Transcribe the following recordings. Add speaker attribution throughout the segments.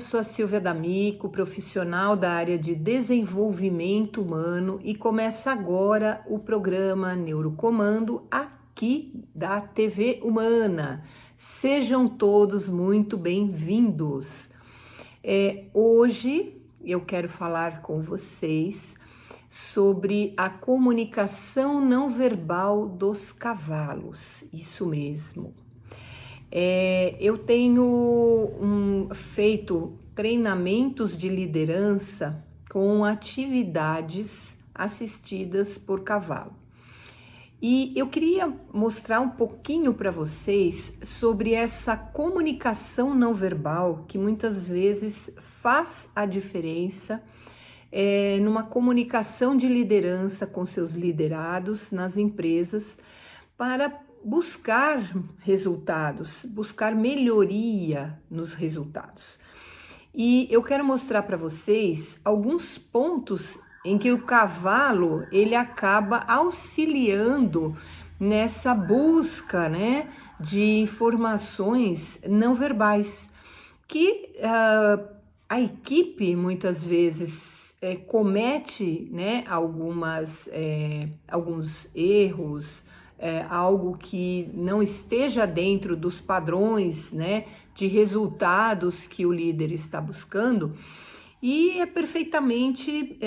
Speaker 1: sou a Silvia D'Amico, profissional da área de desenvolvimento humano e começa agora o programa Neurocomando aqui da TV Humana. Sejam todos muito bem-vindos. Hoje eu quero falar com vocês sobre a comunicação não verbal dos cavalos, isso mesmo. Eu tenho feito treinamentos de liderança com atividades assistidas por cavalo. E eu queria mostrar um pouquinho para vocês sobre essa comunicação não verbal que muitas vezes faz a diferença numa comunicação de liderança com seus liderados nas empresas para buscar resultados, buscar melhoria nos resultados. E eu quero mostrar para vocês alguns pontos em que o cavalo ele acaba auxiliando nessa busca, né, de informações não verbais, que a equipe muitas vezes comete, né, alguns erros, algo que não esteja dentro dos padrões, né, de resultados que o líder está buscando, e é perfeitamente,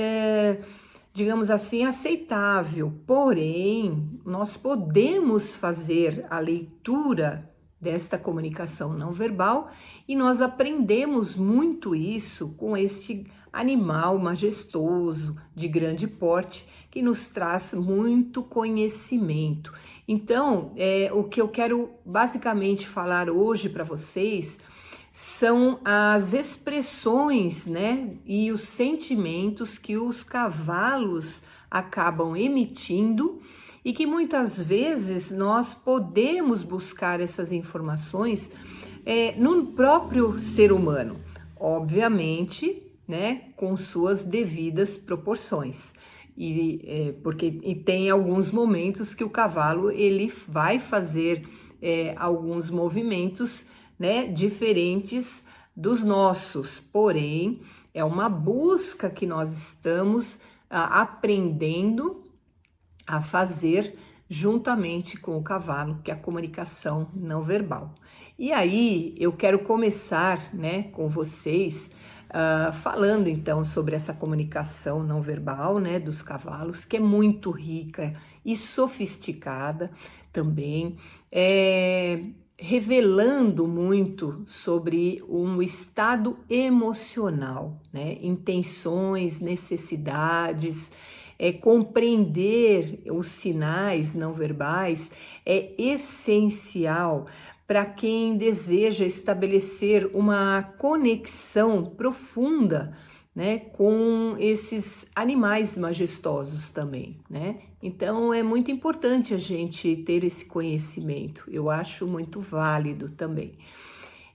Speaker 1: digamos assim, aceitável. Porém, nós podemos fazer a leitura desta comunicação não verbal e nós aprendemos muito isso com este animal majestoso, de grande porte, que nos traz muito conhecimento. Então, o que eu quero basicamente falar hoje para vocês são as expressões, né, e os sentimentos que os cavalos acabam emitindo e que muitas vezes nós podemos buscar essas informações no próprio ser humano, obviamente, né, com suas devidas proporções. Porque tem alguns momentos que o cavalo ele vai fazer alguns movimentos, né, diferentes dos nossos, porém é uma busca que nós estamos aprendendo a fazer juntamente com o cavalo, que é a comunicação não verbal. E aí eu quero começar, né, com vocês falando então sobre essa comunicação não verbal, né, dos cavalos, que é muito rica e sofisticada também, revelando muito sobre um estado emocional, né, intenções, necessidades. Compreender os sinais não verbais é essencial para quem deseja estabelecer uma conexão profunda, né, com esses animais majestosos também, né? Então é muito importante a gente ter esse conhecimento, eu acho muito válido também.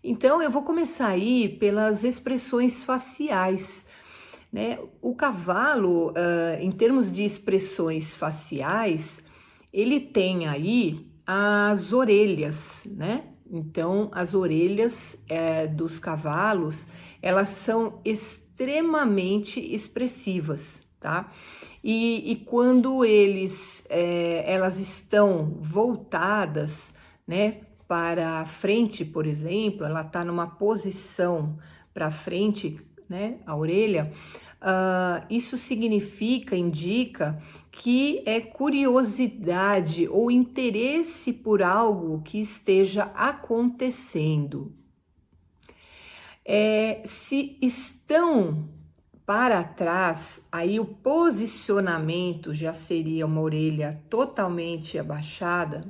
Speaker 1: Então eu vou começar aí pelas expressões faciais, né? O cavalo, em termos de expressões faciais, ele tem aí as orelhas, né? Então, as orelhas dos cavalos, elas são extremamente expressivas, tá? E quando elas estão voltadas, né, para frente, por exemplo, ela está numa posição para frente, né, a orelha, isso indica que é curiosidade ou interesse por algo que esteja acontecendo. Se estão para trás, aí o posicionamento já seria uma orelha totalmente abaixada,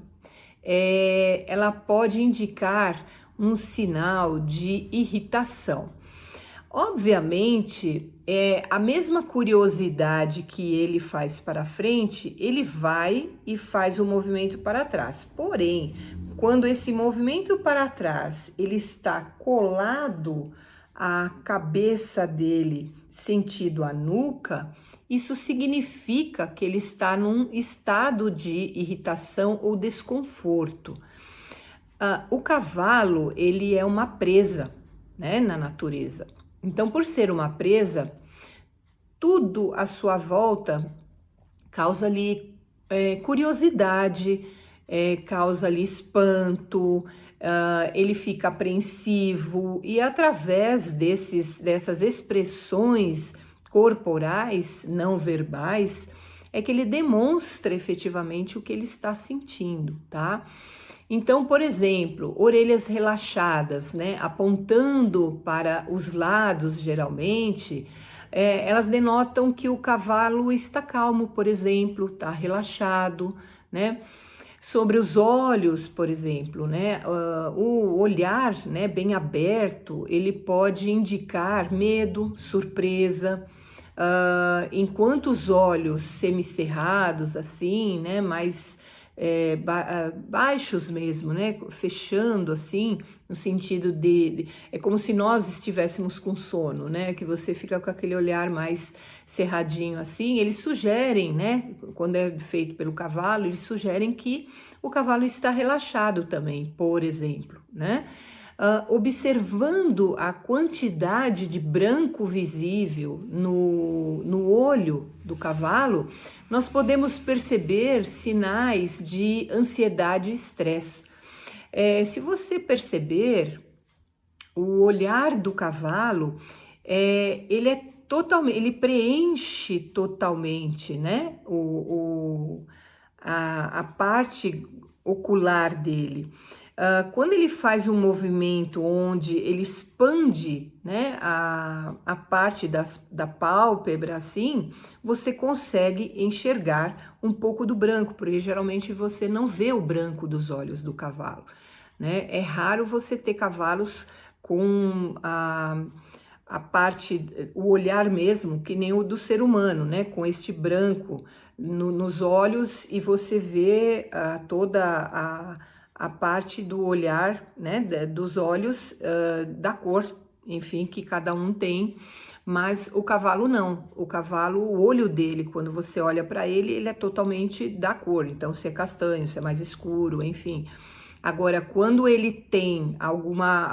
Speaker 1: ela pode indicar um sinal de irritação. Obviamente, a mesma curiosidade que ele faz para frente, ele vai e faz o movimento para trás. Porém, quando esse movimento para trás, ele está colado à cabeça dele, sentido a nuca, isso significa que ele está num estado de irritação ou desconforto. O cavalo, ele é uma presa, né, na natureza. Então, por ser uma presa, tudo à sua volta causa-lhe curiosidade, causa-lhe espanto, ele fica apreensivo, e através dessas expressões corporais, não verbais, é que ele demonstra efetivamente o que ele está sentindo, tá? Então, por exemplo, orelhas relaxadas, né, apontando para os lados, geralmente, elas denotam que o cavalo está calmo, por exemplo, está relaxado, né? Sobre os olhos, por exemplo, né, o olhar, né, bem aberto, ele pode indicar medo, surpresa, enquanto os olhos semicerrados, assim, né, mais baixos mesmo, né, fechando assim, no sentido é como se nós estivéssemos com sono, né, que você fica com aquele olhar mais cerradinho assim. Eles sugerem, né, quando é feito pelo cavalo, eles sugerem que o cavalo está relaxado também, por exemplo, né. Observando a quantidade de branco visível no olho do cavalo, nós podemos perceber sinais de ansiedade e estresse. Se você perceber, o olhar do cavalo, ele preenche totalmente, né, a parte ocular dele. Quando ele faz um movimento onde ele expande, né, a parte da pálpebra assim, você consegue enxergar um pouco do branco, porque geralmente você não vê o branco dos olhos do cavalo, né? É raro você ter cavalos com a parte, o olhar mesmo, que nem o do ser humano, né? Com este branco nos olhos, e você vê toda a parte do olhar, né, dos olhos, da cor, enfim, que cada um tem, mas o cavalo não. O cavalo, o olho dele, quando você olha para ele, ele é totalmente da cor, então se é castanho, se é mais escuro, enfim. Agora, quando ele tem alguma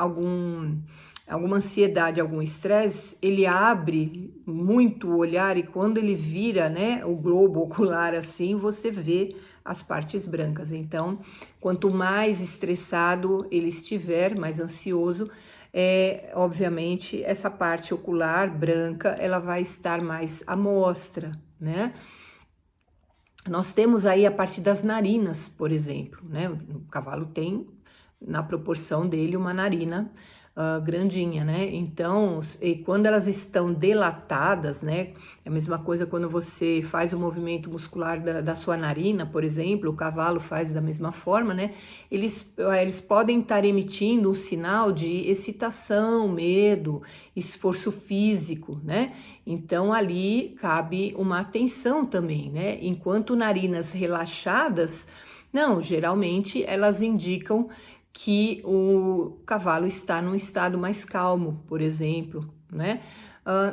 Speaker 1: ansiedade, algum estresse, ele abre muito o olhar, e quando ele vira, né, o globo ocular assim, você vê as partes brancas. Então, quanto mais estressado ele estiver, mais ansioso, obviamente essa parte ocular branca, ela vai estar mais à mostra, né? Nós temos aí a parte das narinas, por exemplo, né? O cavalo tem, na proporção dele, uma narina grandinha, né? Então, e quando elas estão dilatadas, né? É a mesma coisa quando você faz o movimento muscular da sua narina, por exemplo, o cavalo faz da mesma forma, né? Eles podem estar emitindo um sinal de excitação, medo, esforço físico, né? Então, ali cabe uma atenção também, né? Enquanto narinas relaxadas, não, geralmente elas indicam que o cavalo está num estado mais calmo, por exemplo, né?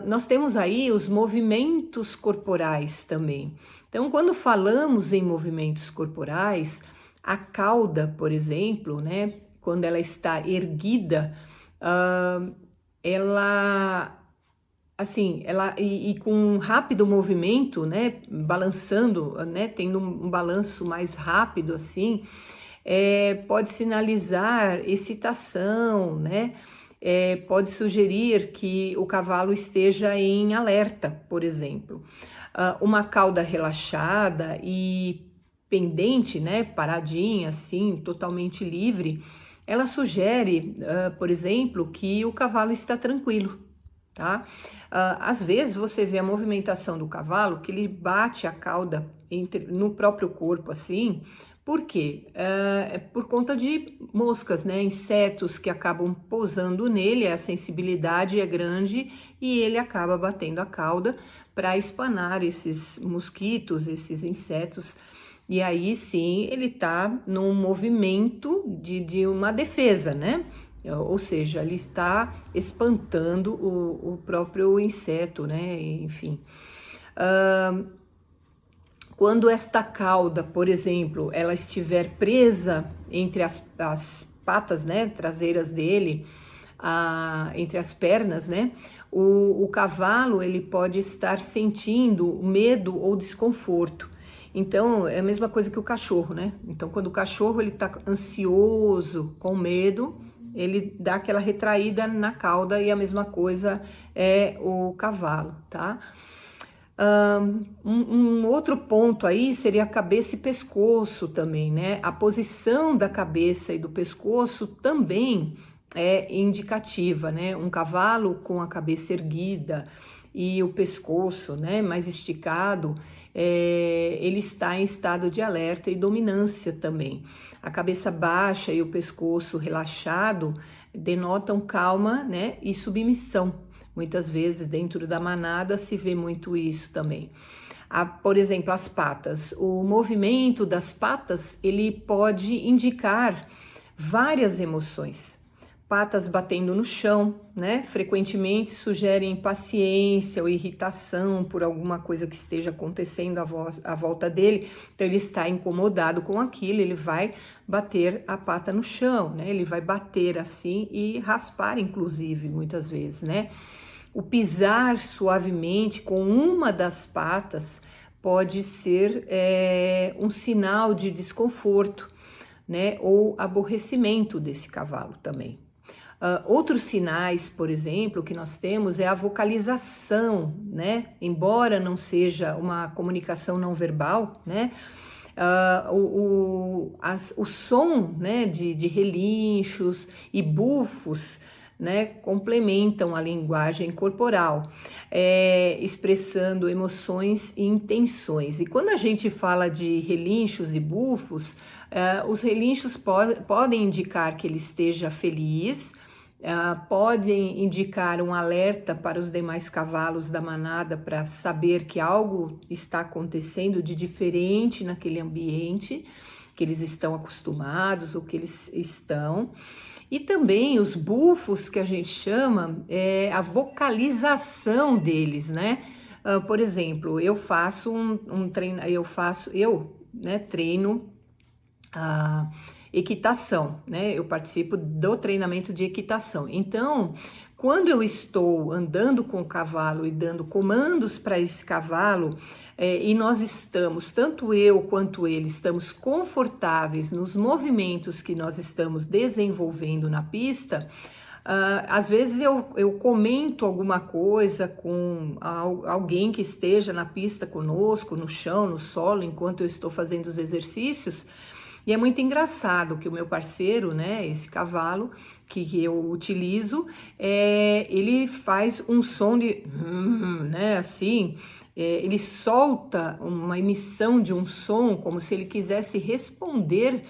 Speaker 1: Nós temos aí os movimentos corporais também. Então, quando falamos em movimentos corporais, a cauda, por exemplo, né? Quando ela está erguida, ela com um rápido movimento, né, balançando, né, tendo um balanço mais rápido assim, pode sinalizar excitação, né, pode sugerir que o cavalo esteja em alerta, por exemplo. Uma cauda relaxada e pendente, né, paradinha assim, totalmente livre, ela sugere, por exemplo, que o cavalo está tranquilo, tá? Às vezes você vê a movimentação do cavalo, que ele bate a cauda no próprio corpo assim. Por quê? É por conta de moscas, né? Insetos que acabam pousando nele, a sensibilidade é grande e ele acaba batendo a cauda para espanar esses mosquitos, esses insetos. E aí sim ele está num movimento de uma defesa, né? Ou seja, ele está espantando o próprio inseto, né? Enfim. Quando esta cauda, por exemplo, ela estiver presa entre as patas, né, traseiras dele, entre as pernas, né? O cavalo, ele pode estar sentindo medo ou desconforto. Então, é a mesma coisa que o cachorro, né? Então, quando o cachorro ele tá ansioso, com medo, ele dá aquela retraída na cauda, e a mesma coisa é o cavalo, tá? Um outro ponto aí seria a cabeça e pescoço também, né? A posição da cabeça e do pescoço também é indicativa, né? Um cavalo com a cabeça erguida e o pescoço, né, mais esticado, ele está em estado de alerta e dominância também. A cabeça baixa e o pescoço relaxado denotam calma, né, e submissão. Muitas vezes dentro da manada se vê muito isso também. Por exemplo, as patas. O movimento das patas, ele pode indicar várias emoções. Patas batendo no chão, né? Frequentemente sugerem impaciência ou irritação por alguma coisa que esteja acontecendo à volta dele. Então ele está incomodado com aquilo, ele vai bater a pata no chão, né? Ele vai bater assim e raspar, inclusive, muitas vezes, né? O pisar suavemente com uma das patas pode ser um sinal de desconforto, né? Ou aborrecimento desse cavalo também. Outros sinais, por exemplo, que nós temos é a vocalização, né? Embora não seja uma comunicação não verbal, né? O som, né, de relinchos e bufos, né, complementam a linguagem corporal, expressando emoções e intenções. E quando a gente fala de relinchos e bufos, os relinchos podem indicar que ele esteja feliz, podem indicar um alerta para os demais cavalos da manada para saber que algo está acontecendo de diferente naquele ambiente que eles estão acostumados ou que eles estão. E também os bufos, que a gente chama, a vocalização deles, né? Por exemplo, eu faço treino equitação, né? Eu participo do treinamento de equitação. Então, quando eu estou andando com o cavalo e dando comandos para esse cavalo, e nós estamos, tanto eu quanto ele, estamos confortáveis nos movimentos que nós estamos desenvolvendo na pista, às vezes eu comento alguma coisa com alguém que esteja na pista conosco, no chão, no solo, enquanto eu estou fazendo os exercícios. E é muito engraçado que o meu parceiro, né, esse cavalo que eu utilizo, ele faz um som de, né, assim, ele solta uma emissão de um som como se ele quisesse responder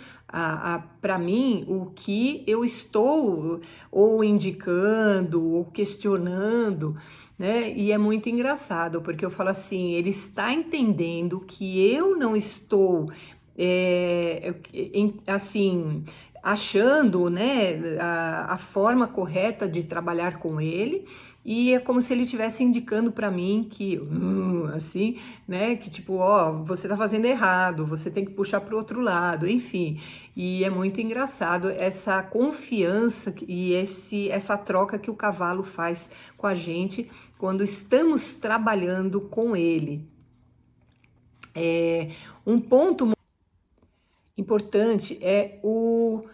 Speaker 1: para mim o que eu estou ou indicando ou questionando, né? E é muito engraçado porque eu falo assim, ele está entendendo que eu não estou assim, achando, né, a forma correta de trabalhar com ele, e é como se ele estivesse indicando para mim que, assim, né, que tipo, ó, você tá fazendo errado, você tem que puxar para o outro lado, enfim. E é muito engraçado essa confiança e essa troca que o cavalo faz com a gente quando estamos trabalhando com ele. Um ponto importante é o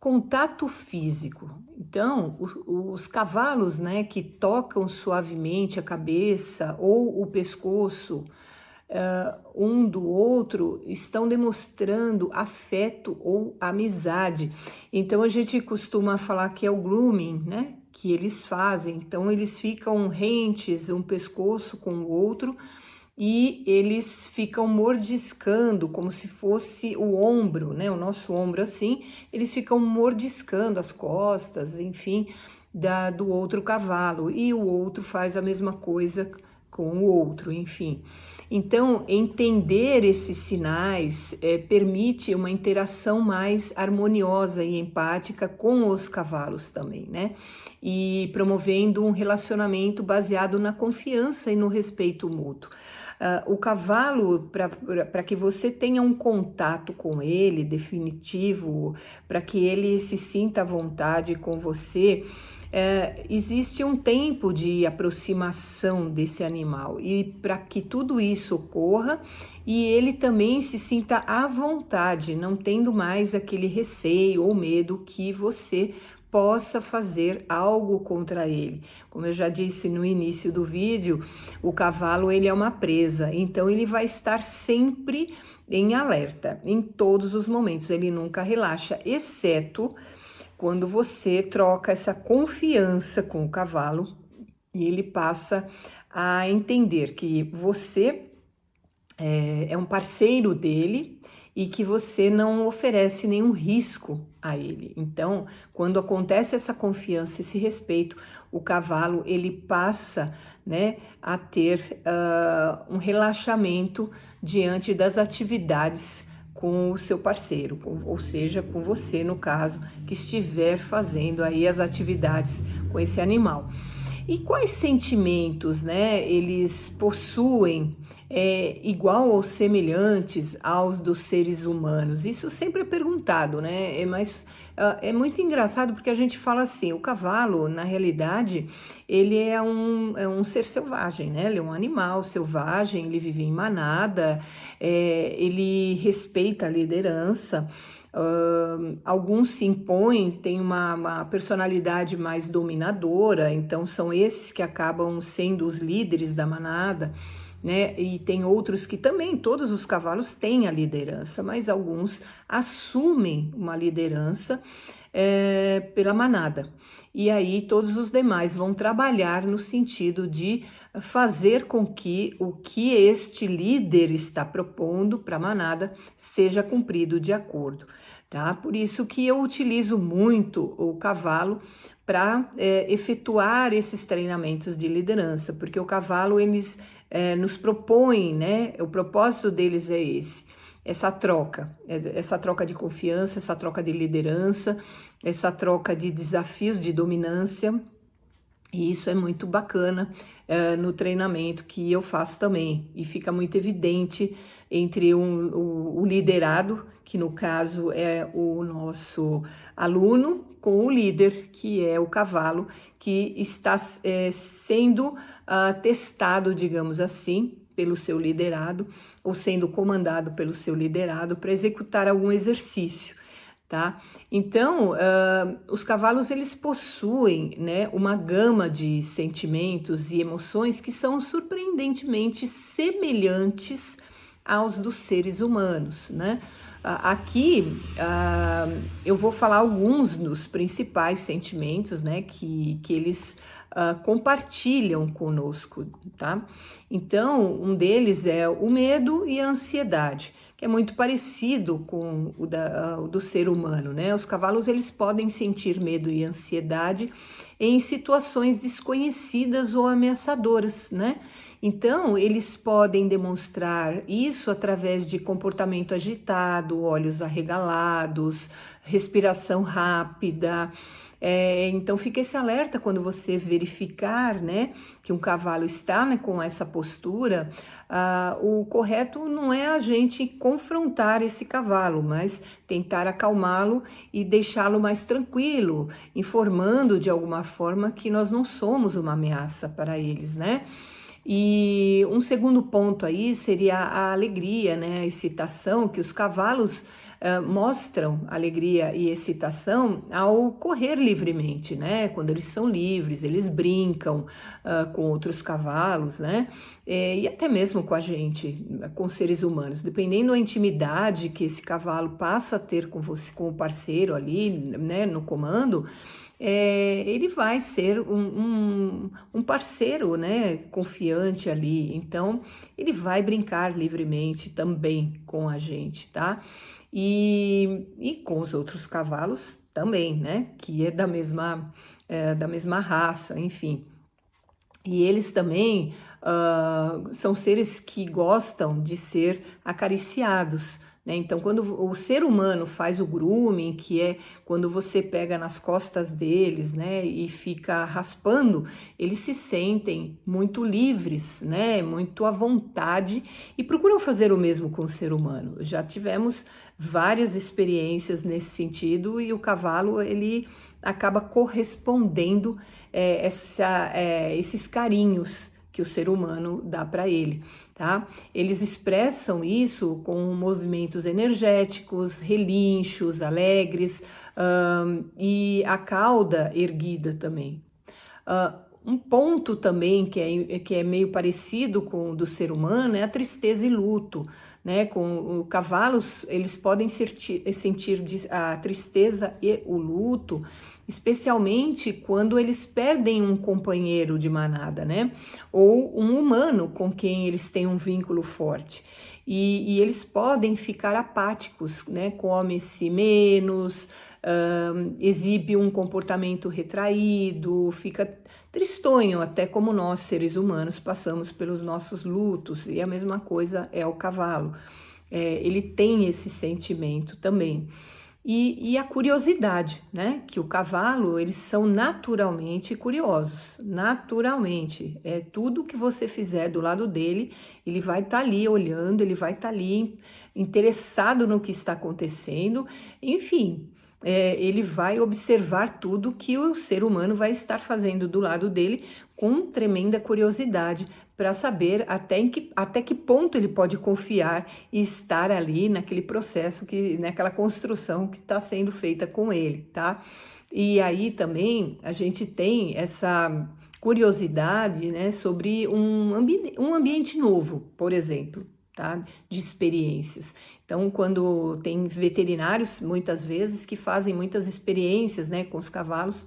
Speaker 1: contato físico. Então, os cavalos, né, que tocam suavemente a cabeça ou o pescoço um do outro, estão demonstrando afeto ou amizade. Então, a gente costuma falar que é o grooming, né, que eles fazem. Então, eles ficam rentes, um pescoço com o outro, e eles ficam mordiscando como se fosse o ombro, né? O nosso ombro assim, eles ficam mordiscando as costas, enfim, do outro cavalo, e o outro faz a mesma coisa com o outro, enfim. Então, entender esses sinais permite uma interação mais harmoniosa e empática com os cavalos também, né? E promovendo um relacionamento baseado na confiança e no respeito mútuo. O cavalo, para que você tenha um contato com ele definitivo, para que ele se sinta à vontade com você, existe um tempo de aproximação desse animal, e para que tudo isso ocorra e ele também se sinta à vontade, não tendo mais aquele receio ou medo que você possa fazer algo contra ele. Como eu já disse no início do vídeo, o cavalo ele é uma presa, então ele vai estar sempre em alerta, em todos os momentos, ele nunca relaxa, exceto quando você troca essa confiança com o cavalo e ele passa a entender que você é um parceiro dele e que você não oferece nenhum risco a ele. Então, quando acontece essa confiança, esse respeito, o cavalo ele passa, né, a ter um relaxamento diante das atividades com o seu parceiro, ou seja, com você, no caso, que estiver fazendo aí as atividades com esse animal. E quais sentimentos, né, eles possuem igual ou semelhantes aos dos seres humanos? Isso sempre é perguntado, né? Mas é muito engraçado porque a gente fala assim, o cavalo, na realidade, ele é um ser selvagem, né? Ele é um animal selvagem, ele vive em manada, ele respeita a liderança. Alguns se impõem, têm uma personalidade mais dominadora, então são esses que acabam sendo os líderes da manada, né? E tem outros que também, todos os cavalos têm a liderança, mas alguns assumem uma liderança pela manada. E aí todos os demais vão trabalhar no sentido de fazer com que o que este líder está propondo para a manada seja cumprido de acordo, tá? Por isso que eu utilizo muito o cavalo para efetuar esses treinamentos de liderança, porque o cavalo eles nos propõem, né? O propósito deles é essa troca de confiança, essa troca de liderança, essa troca de desafios de dominância. E isso é muito bacana no treinamento que eu faço também. E fica muito evidente entre o liderado, que no caso é o nosso aluno, com o líder, que é o cavalo, que está sendo testado, digamos assim, pelo seu liderado, ou sendo comandado pelo seu liderado para executar algum exercício. Tá? Então, os cavalos eles possuem, né, uma gama de sentimentos e emoções que são surpreendentemente semelhantes aos dos seres humanos, né? Aqui eu vou falar alguns dos principais sentimentos, né, que eles compartilham conosco, tá? Então, um deles é o medo e a ansiedade, que é muito parecido com o do ser humano, né? Os cavalos eles podem sentir medo e ansiedade em situações desconhecidas ou ameaçadoras, né? Então, eles podem demonstrar isso através de comportamento agitado, olhos arregalados, respiração rápida. Então, fique esse alerta quando você verificar, né, que um cavalo está, né, com essa postura. O correto não é a gente confrontar esse cavalo, mas tentar acalmá-lo e deixá-lo mais tranquilo, informando de alguma forma que nós não somos uma ameaça para eles, né? E um segundo ponto aí seria a alegria, né, a excitação, que os cavalos mostram alegria e excitação ao correr livremente, né? Quando eles são livres, eles brincam com outros cavalos, né? E até mesmo com a gente, com seres humanos, dependendo da intimidade que esse cavalo passa a ter com você, com o parceiro ali, né, no comando. Ele vai ser um parceiro, né, confiante ali, então ele vai brincar livremente também com a gente, tá? E com os outros cavalos também, né, que é da mesma raça, enfim. E eles também são seres que gostam de ser acariciados, né? Então, quando o ser humano faz o grooming, que é quando você pega nas costas deles, né, e fica raspando, eles se sentem muito livres, né, muito à vontade e procuram fazer o mesmo com o ser humano. Já tivemos várias experiências nesse sentido e o cavalo, ele acaba correspondendo esses carinhos que o ser humano dá para ele, tá? Eles expressam isso com movimentos energéticos, relinchos, alegres, e a cauda erguida também. Um ponto também que é meio parecido com o do ser humano é a tristeza e luto, né? Com os cavalos, eles podem sentir a tristeza e o luto, especialmente quando eles perdem um companheiro de manada, né? Ou um humano com quem eles têm um vínculo forte. E eles podem ficar apáticos, né? Come-se menos, exibe um comportamento retraído, fica tristonho, até como nós, seres humanos, passamos pelos nossos lutos, e a mesma coisa é o cavalo. Ele tem esse sentimento também. E a curiosidade, né? Que o cavalo, eles são naturalmente curiosos, naturalmente. Tudo que você fizer do lado dele, ele vai estar ali olhando, ele vai estar ali interessado no que está acontecendo, enfim. Ele vai observar tudo que o ser humano vai estar fazendo do lado dele com tremenda curiosidade para saber até que ponto ele pode confiar e estar ali naquele processo, naquela construção que está sendo feita com ele, tá? E aí também a gente tem essa curiosidade, né, sobre um ambiente novo, por exemplo, tá? De experiências. Então, quando tem veterinários, muitas vezes, que fazem muitas experiências, né, com os cavalos,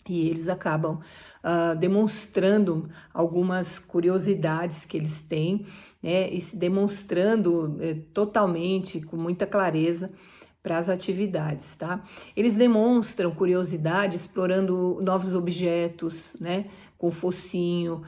Speaker 1: e eles acabam demonstrando algumas curiosidades que eles têm, né, e se demonstrando totalmente, com muita clareza, para as atividades, tá? Eles demonstram curiosidade explorando novos objetos, né? Com o focinho,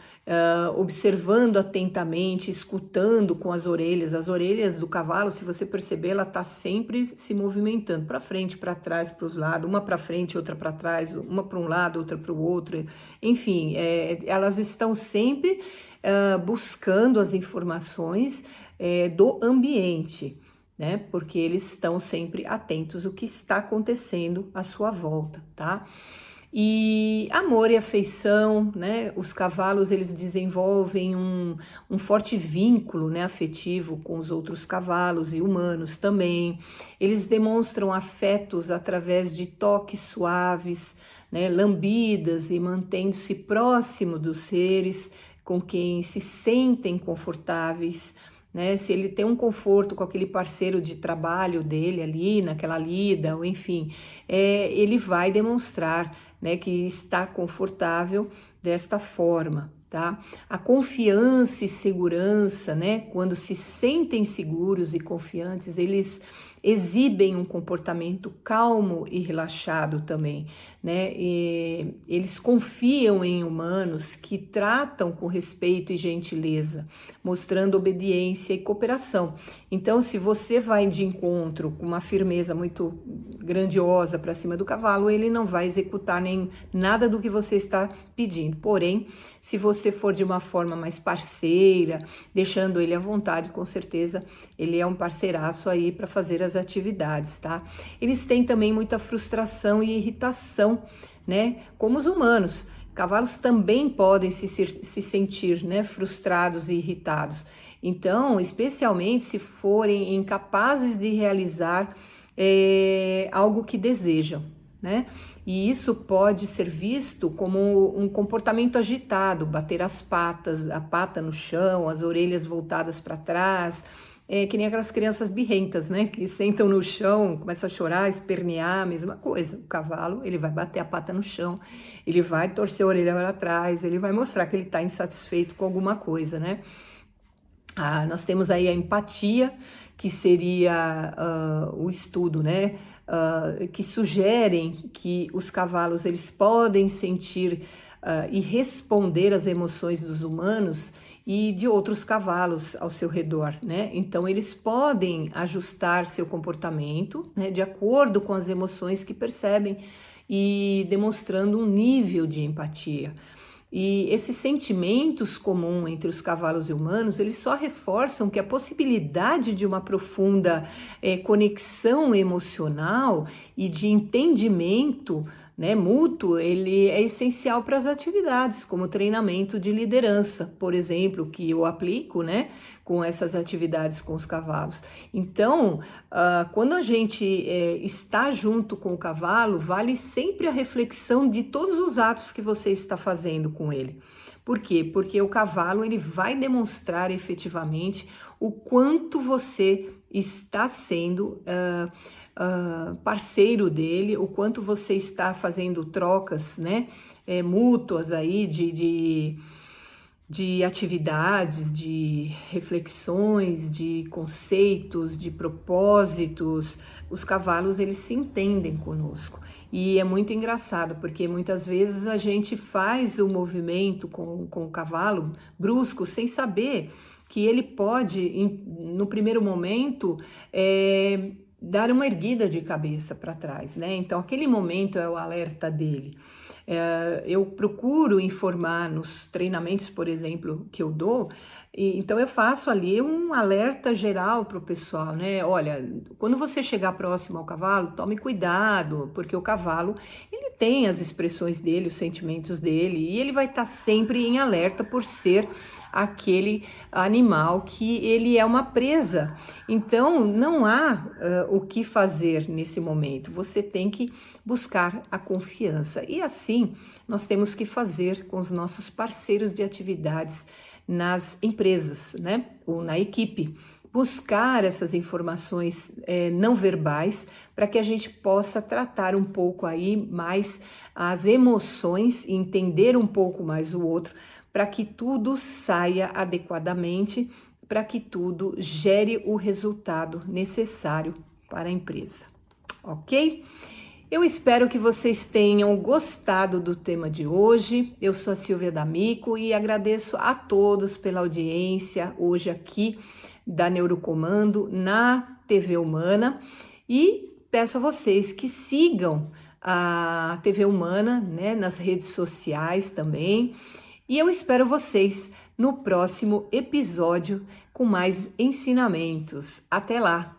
Speaker 1: observando atentamente, escutando com as orelhas do cavalo, se você perceber, ela está sempre se movimentando para frente, para trás, para os lados, uma para frente, outra para trás, uma para um lado, outra para o outro, enfim, elas estão sempre buscando as informações do ambiente, né? Porque eles estão sempre atentos ao que está acontecendo à sua volta, tá? E amor e afeição, né? Os cavalos, eles desenvolvem um forte vínculo, né, afetivo com os outros cavalos e humanos também. Eles demonstram afetos através de toques suaves, né, lambidas, e mantendo-se próximo dos seres com quem se sentem confortáveis, né? Se ele tem um conforto com aquele parceiro de trabalho dele ali, naquela lida, ou enfim, ele vai demonstrar, né, que está confortável desta forma, tá? A confiança e segurança, né, quando se sentem seguros e confiantes, eles exibem um comportamento calmo e relaxado também, né? E eles confiam em humanos que tratam com respeito e gentileza, mostrando obediência e cooperação. Então, se você vai de encontro com uma firmeza muito grandiosa para cima do cavalo, ele não vai executar nem nada do que você está pedindo. Porém, se você for de uma forma mais parceira, deixando ele à vontade, com certeza ele é um parceiraço aí para fazer as atividades, tá? Eles têm também muita frustração e irritação, né? Como os humanos. Cavalos também podem se sentir, né, frustrados e irritados. Então, especialmente se forem incapazes de realizar algo que desejam, né? E isso pode ser visto como um comportamento agitado, bater as patas, a pata no chão, as orelhas voltadas para trás, que nem aquelas crianças birrentas, né? Que sentam no chão, começam a chorar, espernear, mesma coisa. O cavalo, ele vai bater a pata no chão, ele vai torcer a orelha para trás, ele vai mostrar que ele está insatisfeito com alguma coisa, né? Nós temos aí a empatia, que seria o estudo, né? Que sugerem que os cavalos, eles podem sentir e responder às emoções dos humanos e de outros cavalos ao seu redor, né? Então eles podem ajustar seu comportamento, né, de acordo com as emoções que percebem e demonstrando um nível de empatia. E esses sentimentos comuns entre os cavalos e humanos, eles só reforçam que a possibilidade de uma profunda conexão emocional e de entendimento, né, mútuo, ele é essencial para as atividades, como treinamento de liderança, por exemplo, que eu aplico, né, com essas atividades com os cavalos. Então, quando a gente está junto com o cavalo, vale sempre a reflexão de todos os atos que você está fazendo com ele. Por quê? Porque o cavalo ele vai demonstrar efetivamente o quanto você está sendo parceiro dele, o quanto você está fazendo trocas, né, mútuas aí de atividades, de reflexões, de conceitos, de propósitos. Os cavalos, eles se entendem conosco. E é muito engraçado, porque muitas vezes a gente faz o movimento com o cavalo brusco, sem saber que ele pode, no primeiro momento, dar uma erguida de cabeça para trás, né? Então, aquele momento é o alerta dele. Eu procuro informar nos treinamentos, por exemplo, que eu dou, então eu faço ali um alerta geral para o pessoal, né? Olha, quando você chegar próximo ao cavalo, tome cuidado, porque o cavalo, ele tem as expressões dele, os sentimentos dele, e ele vai estar sempre em alerta por ser aquele animal que ele é uma presa. Então, não há o que fazer nesse momento. Você tem que buscar a confiança. E assim, nós temos que fazer com os nossos parceiros de atividades nas empresas, né? Ou na equipe. Buscar essas informações não verbais para que a gente possa tratar um pouco aí mais as emoções e entender um pouco mais o outro, para que tudo saia adequadamente, para que tudo gere o resultado necessário para a empresa, ok? Eu espero que vocês tenham gostado do tema de hoje. Eu sou a Silvia D'Amico e agradeço a todos pela audiência hoje aqui da Neurocomando na TV Humana e peço a vocês que sigam a TV Humana, né, nas redes sociais também. E eu espero vocês no próximo episódio com mais ensinamentos. Até lá!